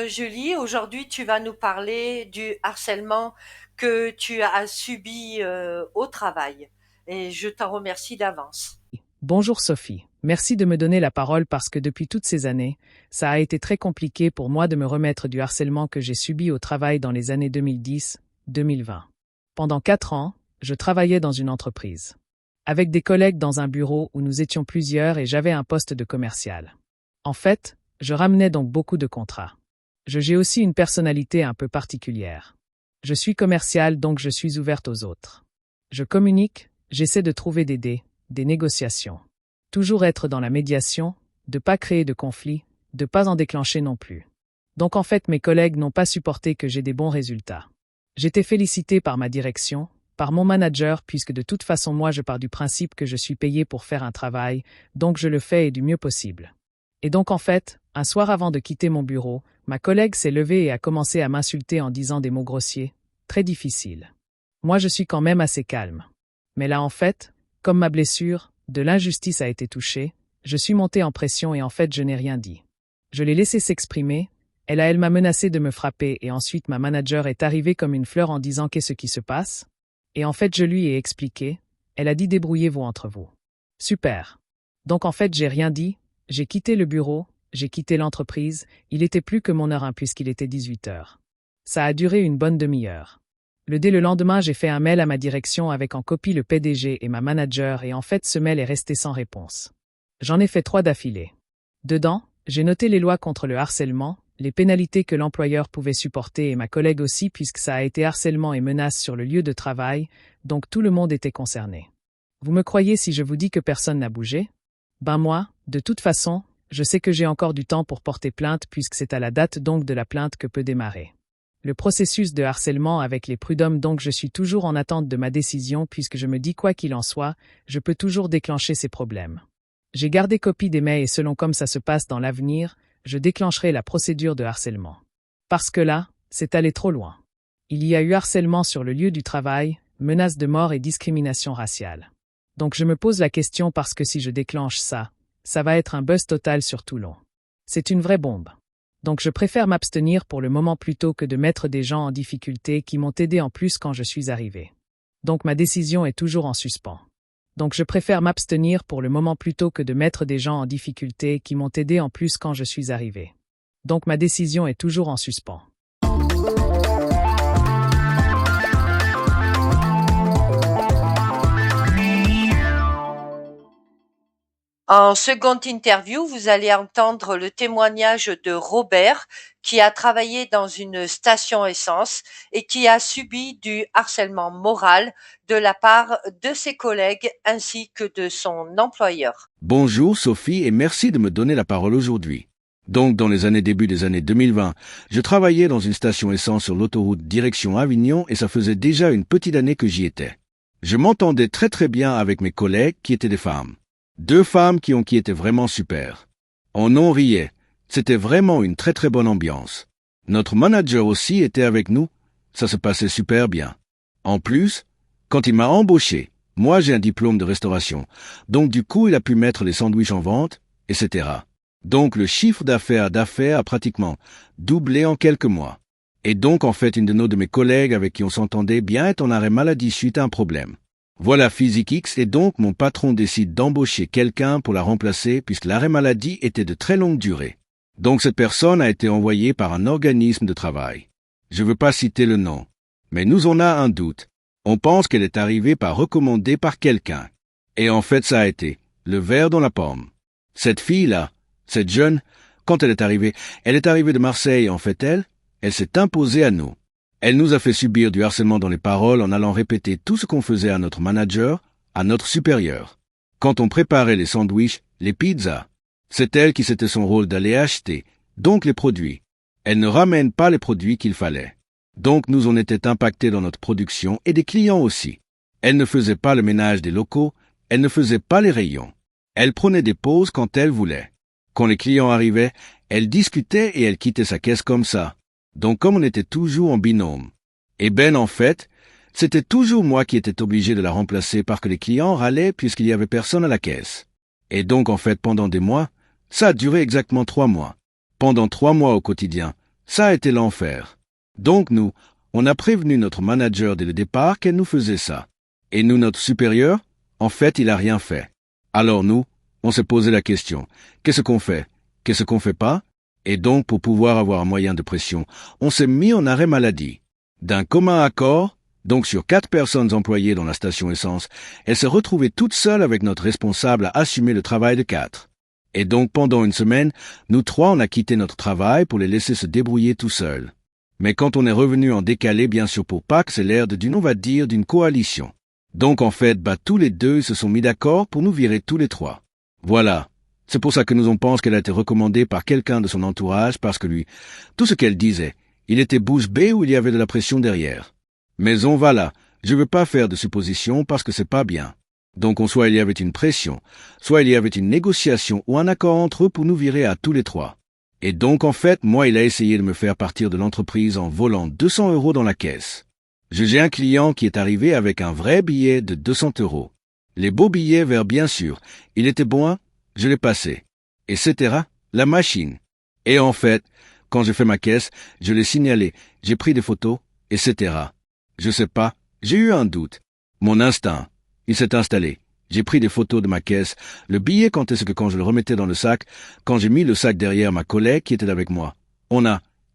Julie, aujourd'hui tu vas nous parler du harcèlement que tu as subi au travail et je t'en remercie d'avance. Bonjour Sophie, merci de me donner la parole parce que depuis toutes ces années, ça a été très compliqué pour moi de me remettre du harcèlement que j'ai subi au travail dans les années 2010-2020. Pendant 4 ans, je travaillais dans une entreprise. Avec des collègues dans un bureau où nous étions plusieurs et j'avais un poste de commercial. En fait, je ramenais donc beaucoup de contrats. J'ai aussi une personnalité un peu particulière. Je suis commercial donc je suis ouverte aux autres. Je communique, j'essaie de trouver des négociations. Toujours être dans la médiation, de pas créer de conflits, de pas en déclencher non plus. Donc en fait mes collègues n'ont pas supporté que j'ai des bons résultats. J'étais félicité par ma direction, par mon manager puisque de toute façon moi je pars du principe que je suis payé pour faire un travail, donc je le fais et du mieux possible. Et donc en fait, un soir avant de quitter mon bureau, ma collègue s'est levée et a commencé à m'insulter en disant des mots grossiers, très difficiles. Moi je suis quand même assez calme. Mais là en fait, comme ma blessure, de l'injustice a été touchée, je suis montée en pression et en fait je n'ai rien dit. Je l'ai laissé s'exprimer, elle m'a menacé de me frapper et ensuite ma manager est arrivée comme une fleur en disant qu'est-ce qui se passe? Et en fait je lui ai expliqué, elle a dit débrouillez-vous entre vous. Super. Donc en fait j'ai rien dit, j'ai quitté le bureau, j'ai quitté l'entreprise, il était plus que mon heure 1 puisqu'il était 18 heures. Ça a duré une bonne demi-heure. Dès le lendemain, j'ai fait un mail à ma direction avec en copie le PDG et ma manager et en fait ce mail est resté sans réponse. J'en ai fait 3 d'affilée. Dedans, j'ai noté les lois contre le harcèlement, les pénalités que l'employeur pouvait supporter et ma collègue aussi puisque ça a été harcèlement et menace sur le lieu de travail, donc tout le monde était concerné. Vous me croyez si je vous dis que personne n'a bougé? Ben moi, de toute façon, je sais que j'ai encore du temps pour porter plainte puisque c'est à la date donc de la plainte que peut démarrer le processus de harcèlement avec les prud'hommes, donc je suis toujours en attente de ma décision puisque je me dis quoi qu'il en soit, je peux toujours déclencher ces problèmes. J'ai gardé copie des mails et selon comme ça se passe dans l'avenir, je déclencherai la procédure de harcèlement. Parce que là, c'est allé trop loin. Il y a eu harcèlement sur le lieu du travail, menace de mort et discrimination raciale. Donc je me pose la question parce que si je déclenche ça, ça va être un buzz total sur Toulon. C'est une vraie bombe. Donc je préfère m'abstenir pour le moment plutôt que de mettre des gens en difficulté qui m'ont aidé en plus quand je suis arrivé. Donc ma décision est toujours en suspens. Donc je préfère m'abstenir pour le moment plutôt que de mettre des gens en difficulté qui m'ont aidé en plus quand je suis arrivé. Donc ma décision est toujours en suspens. En seconde interview, vous allez entendre le témoignage de Robert qui a travaillé dans une station essence et qui a subi du harcèlement moral de la part de ses collègues ainsi que de son employeur. Bonjour Sophie et merci de me donner la parole aujourd'hui. Donc dans les début des années 2020, je travaillais dans une station essence sur l'autoroute direction Avignon et ça faisait déjà une petite année que j'y étais. Je m'entendais très très bien avec mes collègues qui étaient des femmes. 2 femmes qui étaient vraiment super. On en riait. C'était vraiment une très très bonne ambiance. Notre manager aussi était avec nous. Ça se passait super bien. En plus, quand il m'a embauché, moi j'ai un diplôme de restauration. Donc du coup, il a pu mettre les sandwichs en vente, etc. Donc le chiffre d'affaires a pratiquement doublé en quelques mois. Et donc en fait, une de mes collègues avec qui on s'entendait bien est en arrêt maladie suite à un problème. Voilà Physique X et donc mon patron décide d'embaucher quelqu'un pour la remplacer puisque l'arrêt maladie était de très longue durée. Donc cette personne a été envoyée par un organisme de travail. Je ne veux pas citer le nom, mais nous on a un doute. On pense qu'elle est arrivée par recommandée par quelqu'un. Et en fait ça a été le verre dans la pomme. Cette fille-là, cette jeune, quand elle est arrivée de Marseille en fait elle s'est imposée à nous. Elle nous a fait subir du harcèlement dans les paroles en allant répéter tout ce qu'on faisait à notre manager, à notre supérieur. Quand on préparait les sandwichs, les pizzas, c'est elle qui c'était son rôle d'aller acheter, donc les produits. Elle ne ramène pas les produits qu'il fallait. Donc nous on était impactés dans notre production et des clients aussi. Elle ne faisait pas le ménage des locaux, elle ne faisait pas les rayons. Elle prenait des pauses quand elle voulait. Quand les clients arrivaient, elle discutait et elle quittait sa caisse comme ça. Donc comme on était toujours en binôme, en fait, c'était toujours moi qui étais obligé de la remplacer parce que les clients râlaient puisqu'il y avait personne à la caisse. Et donc en fait pendant des mois, ça a duré exactement 3 mois. Pendant 3 mois au quotidien, Ça a été l'enfer. Donc nous, on a prévenu notre manager dès le départ qu'elle nous faisait ça. Et nous, notre supérieur, en fait, il a rien fait. Alors nous, on s'est posé la question, qu'est-ce qu'on fait? Qu'est-ce qu'on fait pas? Et donc, pour pouvoir avoir un moyen de pression, on s'est mis en arrêt maladie. D'un commun accord, donc sur 4 personnes employées dans la station essence, elle s'est retrouvée toute seule avec notre responsable à assumer le travail de 4. Et donc, pendant une semaine, nous 3, on a quitté notre travail pour les laisser se débrouiller tout seuls. Mais quand on est revenu en décalé, bien sûr pour Pâques, c'est l'ère on va dire, d'une coalition. Donc en fait, tous les 2 ils se sont mis d'accord pour nous virer tous les 3. Voilà. C'est pour ça que nous on pense qu'elle a été recommandée par quelqu'un de son entourage parce que lui, tout ce qu'elle disait, il était bouche bée ou il y avait de la pression derrière. Mais on va là. Je veux pas faire de suppositions parce que c'est pas bien. Donc soit il y avait une pression, soit il y avait une négociation ou un accord entre eux pour nous virer à tous les 3. Et donc en fait, moi il a essayé de me faire partir de l'entreprise en volant 200 € dans la caisse. J'ai un client qui est arrivé avec un vrai billet de 200 €. Les beaux billets verts bien sûr. Il était bon, je l'ai passé. Etc. La machine. Et en fait, quand j'ai fait ma caisse, je l'ai signalé, j'ai pris des photos, etc. Je sais pas, j'ai eu un doute. Mon instinct, il s'est installé. J'ai pris des photos de ma caisse. Le billet quand est-ce que quand je le remettais dans le sac, quand j'ai mis le sac derrière ma collègue qui était avec moi.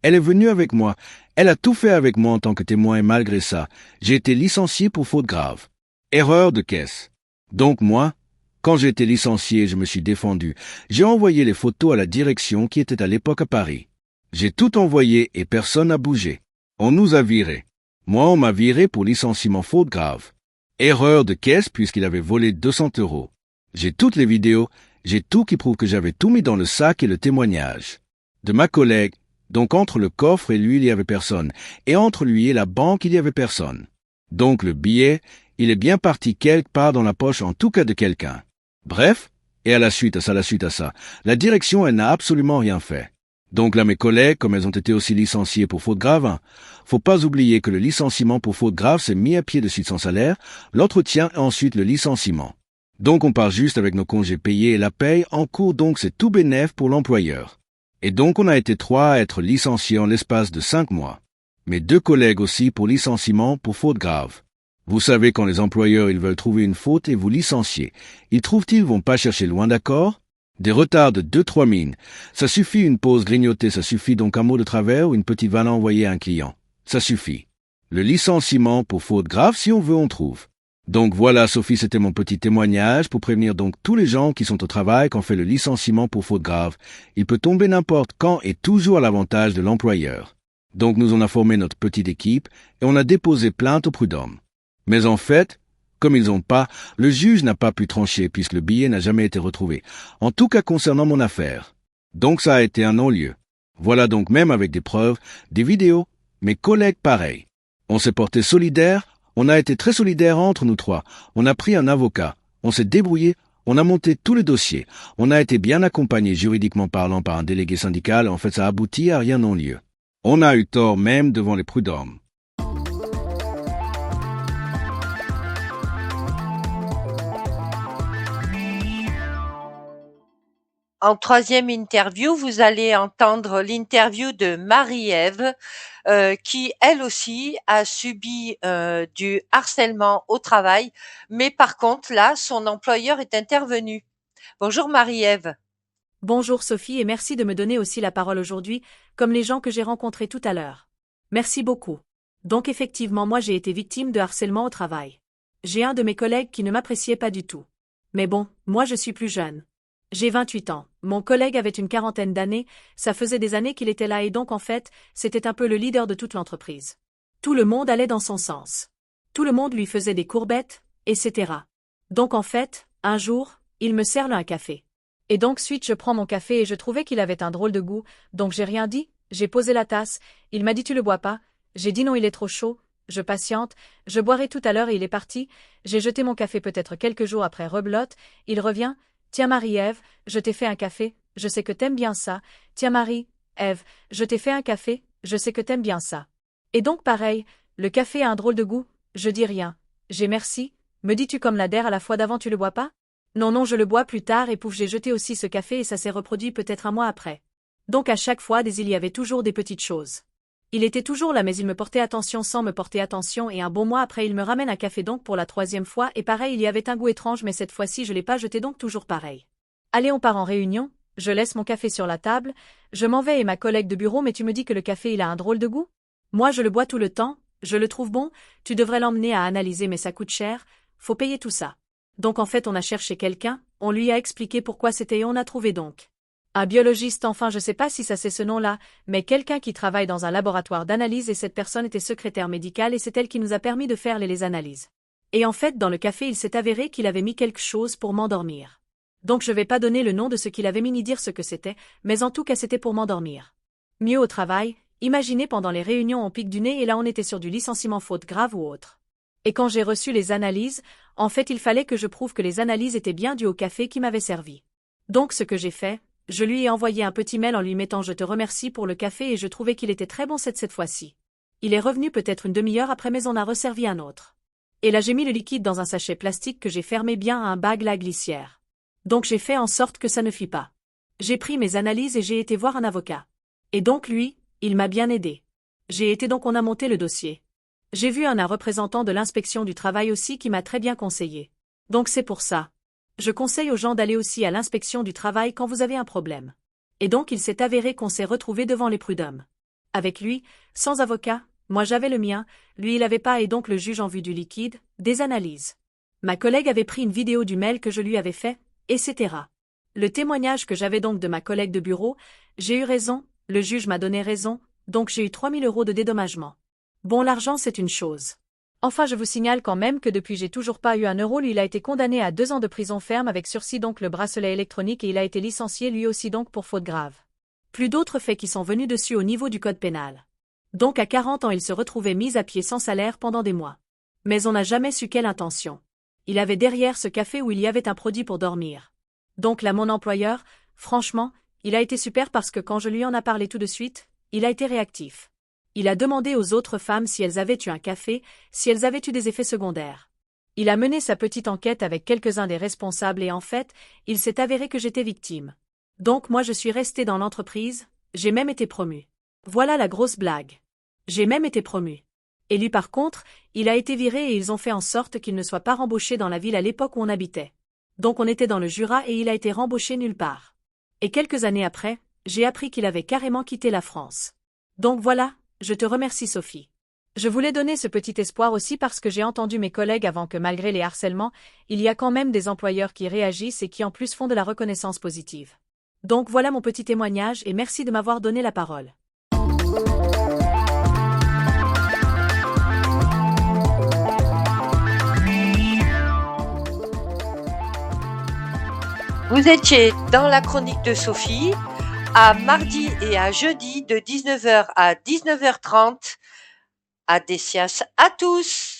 Elle est venue avec moi. Elle a tout fait avec moi en tant que témoin et malgré ça, j'ai été licencié pour faute grave. Erreur de caisse. Donc moi, quand j'ai été licencié, je me suis défendu. J'ai envoyé les photos à la direction qui était à l'époque à Paris. J'ai tout envoyé et personne n'a bougé. On nous a virés. Moi, on m'a viré pour licenciement faute grave. Erreur de caisse puisqu'il avait volé 200 €. J'ai toutes les vidéos, j'ai tout qui prouve que j'avais tout mis dans le sac et le témoignage. De ma collègue, donc entre le coffre et lui, il y avait personne. Et entre lui et la banque, il y avait personne. Donc le billet, il est bien parti quelque part dans la poche en tout cas de quelqu'un. Bref, et à la suite à ça, la direction, elle n'a absolument rien fait. Donc là, mes collègues, comme elles ont été aussi licenciées pour faute grave, faut pas oublier que le licenciement pour faute grave s'est mis à pied de suite sans salaire, l'entretien et ensuite le licenciement. Donc on part juste avec nos congés payés et la paye en cours, donc c'est tout bénef pour l'employeur. Et donc on a été 3 à être licenciés en l'espace de 5 mois. Mes 2 collègues aussi pour licenciement pour faute grave. Vous savez quand les employeurs ils veulent trouver une faute et vous licencier, ils trouvent-ils vont pas chercher loin d'accord? Des retards de 2-3 mines. Ça suffit une pause grignotée, ça suffit donc un mot de travers ou une petite vanne envoyée à un client. Ça suffit. Le licenciement pour faute grave, si on veut, on trouve. Donc voilà, Sophie, c'était mon petit témoignage pour prévenir donc tous les gens qui sont au travail qu'on fait le licenciement pour faute grave. Il peut tomber n'importe quand et toujours à l'avantage de l'employeur. Donc nous on a formé notre petite équipe et on a déposé plainte au prud'homme. Mais en fait, comme ils n'ont pas, le juge n'a pas pu trancher puisque le billet n'a jamais été retrouvé. En tout cas concernant mon affaire. Donc ça a été un non-lieu. Voilà donc même avec des preuves, des vidéos, mes collègues pareils. On s'est porté solidaires, on a été très solidaires entre nous 3. On a pris un avocat, on s'est débrouillé, on a monté tous les dossiers. On a été bien accompagné juridiquement parlant par un délégué syndical, en fait ça aboutit à rien non-lieu. On a eu tort même devant les prud'hommes. En troisième interview, vous allez entendre l'interview de Marie-Ève, qui elle aussi a subi du harcèlement au travail, mais par contre là, son employeur est intervenu. Bonjour Marie-Ève. Bonjour Sophie et merci de me donner aussi la parole aujourd'hui, comme les gens que j'ai rencontrés tout à l'heure. Merci beaucoup. Donc effectivement, moi j'ai été victime de harcèlement au travail. J'ai un de mes collègues qui ne m'appréciait pas du tout. Mais bon, moi je suis plus jeune. J'ai 28 ans, mon collègue avait une quarantaine d'années, ça faisait des années qu'il était là et donc en fait, c'était un peu le leader de toute l'entreprise. Tout le monde allait dans son sens. Tout le monde lui faisait des courbettes, etc. Donc en fait, un jour, il me sert là un café. Et donc suite je prends mon café et je trouvais qu'il avait un drôle de goût, donc j'ai rien dit, j'ai posé la tasse, il m'a dit tu le bois pas, j'ai dit non il est trop chaud, je patiente, je boirai tout à l'heure et il est parti, j'ai jeté mon café peut-être quelques jours après rebelote, il revient, tiens Marie-Ève, je t'ai fait un café, je sais que t'aimes bien ça, tiens Marie-Ève, je t'ai fait un café, je sais que t'aimes bien ça. Et donc pareil, le café a un drôle de goût, je dis rien, j'ai merci, me dis-tu comme la der à la fois d'avant tu le bois pas? Non, je le bois plus tard et pouf j'ai jeté aussi ce café et ça s'est reproduit peut-être un mois après. Donc à chaque fois il y avait toujours des petites choses. Il était toujours là mais il me portait attention sans me porter attention et un bon mois après il me ramène un café donc pour la troisième fois et pareil il y avait un goût étrange mais cette fois-ci je l'ai pas jeté donc toujours pareil. Allez on part en réunion, je laisse mon café sur la table, je m'en vais et ma collègue de bureau mais tu me dis que le café il a un drôle de goût? Moi je le bois tout le temps, je le trouve bon, tu devrais l'emmener à analyser mais ça coûte cher, faut payer tout ça. Donc en fait on a cherché quelqu'un, on lui a expliqué pourquoi c'était et on a trouvé donc. Un biologiste enfin je sais pas si ça c'est ce nom-là, mais quelqu'un qui travaille dans un laboratoire d'analyse et cette personne était secrétaire médicale et c'est elle qui nous a permis de faire les analyses. Et en fait dans le café il s'est avéré qu'il avait mis quelque chose pour m'endormir. Donc je vais pas donner le nom de ce qu'il avait mis ni dire ce que c'était, mais en tout cas c'était pour m'endormir. Mieux au travail, imaginez pendant les réunions on pique du nez et là on était sur du licenciement faute grave ou autre. Et quand j'ai reçu les analyses, en fait il fallait que je prouve que les analyses étaient bien dues au café qui m'avait servi. Donc ce que j'ai fait, je lui ai envoyé un petit mail en lui mettant je te remercie pour le café et je trouvais qu'il était très bon cette fois-ci. Il est revenu peut-être une demi-heure après mais on a resservi un autre. Et là j'ai mis le liquide dans un sachet plastique que j'ai fermé bien à un bague la glissière. Donc j'ai fait en sorte que ça ne fit pas. J'ai pris mes analyses et j'ai été voir un avocat. Et donc lui, il m'a bien aidé. J'ai été donc on a monté le dossier. J'ai vu un représentant de l'inspection du travail aussi qui m'a très bien conseillé. Donc c'est pour ça. Je conseille aux gens d'aller aussi à l'inspection du travail quand vous avez un problème. Et donc il s'est avéré qu'on s'est retrouvé devant les prud'hommes. Avec lui, sans avocat, moi j'avais le mien, lui il avait pas et donc le juge en vue du liquide, des analyses. Ma collègue avait pris une vidéo du mail que je lui avais fait, etc. Le témoignage que j'avais donc de ma collègue de bureau, j'ai eu raison, le juge m'a donné raison, donc j'ai eu 3000 € de dédommagement. Bon l'argent c'est une chose. Enfin je vous signale quand même que depuis j'ai toujours pas eu un euro lui il a été condamné à 2 ans de prison ferme avec sursis donc le bracelet électronique et il a été licencié lui aussi donc pour faute grave. Plus d'autres faits qui sont venus dessus au niveau du code pénal. Donc à 40 ans il se retrouvait mis à pied sans salaire pendant des mois. Mais on n'a jamais su quelle intention. Il avait derrière ce café où il y avait un produit pour dormir. Donc là mon employeur, franchement, il a été super parce que quand je lui en a parlé tout de suite, il a été réactif. Il a demandé aux autres femmes si elles avaient eu un café, si elles avaient eu des effets secondaires. Il a mené sa petite enquête avec quelques-uns des responsables et en fait, il s'est avéré que j'étais victime. Donc moi je suis restée dans l'entreprise, j'ai même été promue. Voilà la grosse blague. J'ai même été promue. Et lui par contre, il a été viré et ils ont fait en sorte qu'il ne soit pas rembauché dans la ville à l'époque où on habitait. Donc on était dans le Jura et il a été rembauché nulle part. Et quelques années après, j'ai appris qu'il avait carrément quitté la France. Donc voilà. Je te remercie Sophie. Je voulais donner ce petit espoir aussi parce que j'ai entendu mes collègues avant que malgré les harcèlements, il y a quand même des employeurs qui réagissent et qui en plus font de la reconnaissance positive. Donc voilà mon petit témoignage et merci de m'avoir donné la parole. Vous étiez dans la chronique de Sophie, à mardi et à jeudi de 19h à 19h30. Adesias à tous!